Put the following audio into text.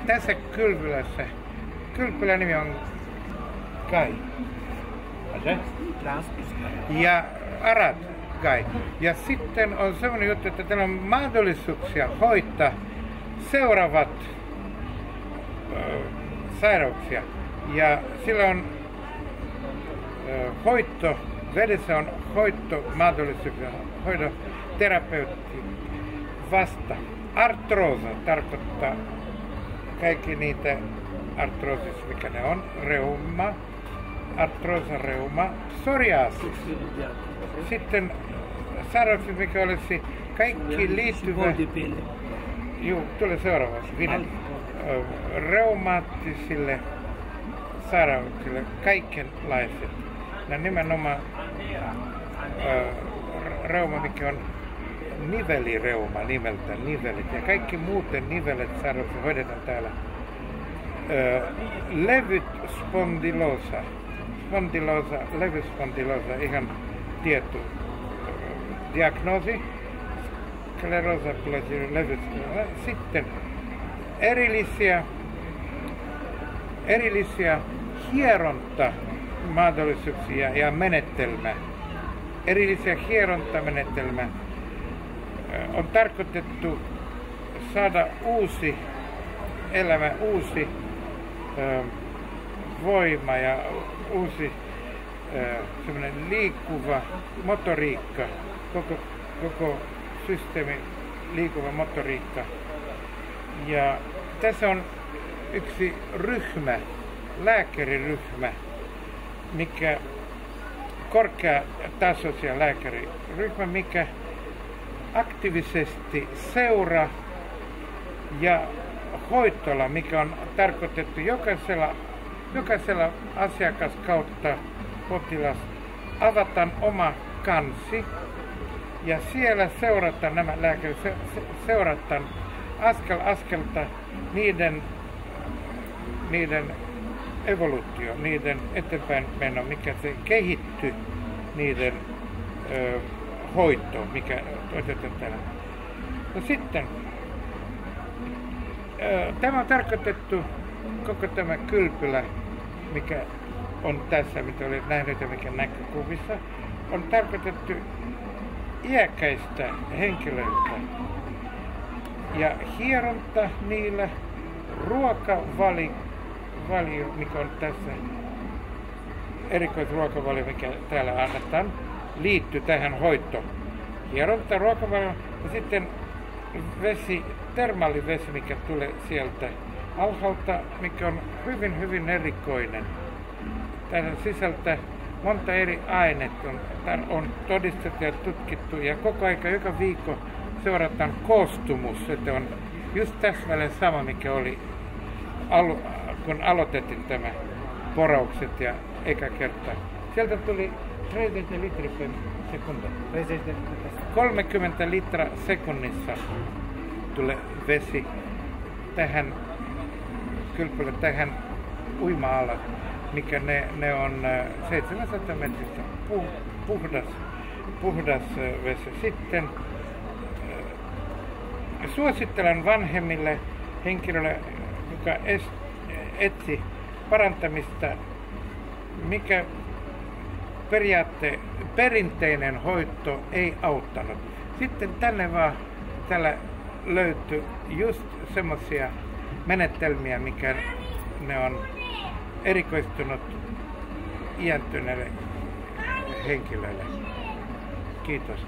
Tässä kylpylän nimi on Kai. Ja Arad Kai. Ja sitten on sellainen juttu, että täällä on mahdollisuuksia hoitaa seuraavat sairauksia. Ja sillä on vedessä on hoitomahdollisuuksia, hoitoterapeutti vasta. Artroosa tarkoittaa kaikki niitä artroosis, mikä ne on, reuma, artroosa, reuma, psoriasis. Sitten sairaukset, mikä olisi kaikki liittyvä, tulee seuraavaksi, reumaattisille sairauksille, kaikenlaiset. Ja nimenomaan reuma, mikä on nivelireuma nimeltä, nivelit. Ja kaikki muuten nivelet sairaukset hoidetaan täällä. Levyspondyloosa, levyspondyloosa, ihan tietty diagnoosi. Sklerosa, levyspondyloosa. Sitten erillisiä hierontamahdollisuuksia ja menetelmä. Erillisiä hierontamenetelmä on tarkoitettu saada uusi elämä, uusi voima ja uusi semmoinen liikkuva motoriikka, koko systeemi liikkuva motoriikka. Ja tässä on yksi ryhmä, lääkäriryhmä, mikä korkeatasoisia lääkäriryhmä, mikä aktiivisesti seuraa ja hoitola, mikä on tarkoitettu jokaisella asiakaskautta potilas avataan oma kansi ja siellä seurataan nämä lääkärit, seurataan askel askelta niiden evoluutio, niiden eteenpäin meno, mikä se kehittyy, niiden hoitoon, mikä otetaan täällä. No sitten, tämä on tarkoitettu, koko tämä kylpylä, mikä on tässä, mitä olet nähnyt ja mikä näkökuvissa, on tarkoitettu iäkkäistä henkilöistä. Ja hieronta niillä, ruokavalio, mikä on tässä, erikoisruokavalio, mikä täällä annetaan, liittyy tähän hoitoon. Hieronta, ruokavalio ja sitten vesi, termaalivesi, mikä tulee sieltä alhaalta, mikä on hyvin, hyvin erikoinen. Täällä sisältää monta eri ainetta, on todistettu ja tutkittu ja koko aika, joka viikko seurataan koostumus, että on just täsmälleen sama, mikä oli kun aloitettiin tämä poraukset ja eka kerta. Sieltä tuli 30 litraa per sekunta. 30 litraa sekunnissa tulee vesi tähän kylpylä, tähän uima-alas, mikä ne on 700 metristä puhdas vesi. Sitten suosittelen vanhemmille henkilöille, joka etsi parantamista, mikä perinteinen hoito ei auttanut. Sitten tällä löytyy just semmoisia menetelmiä, mikä ne on erikoistunut iäntyneille henkilöille. Kiitos.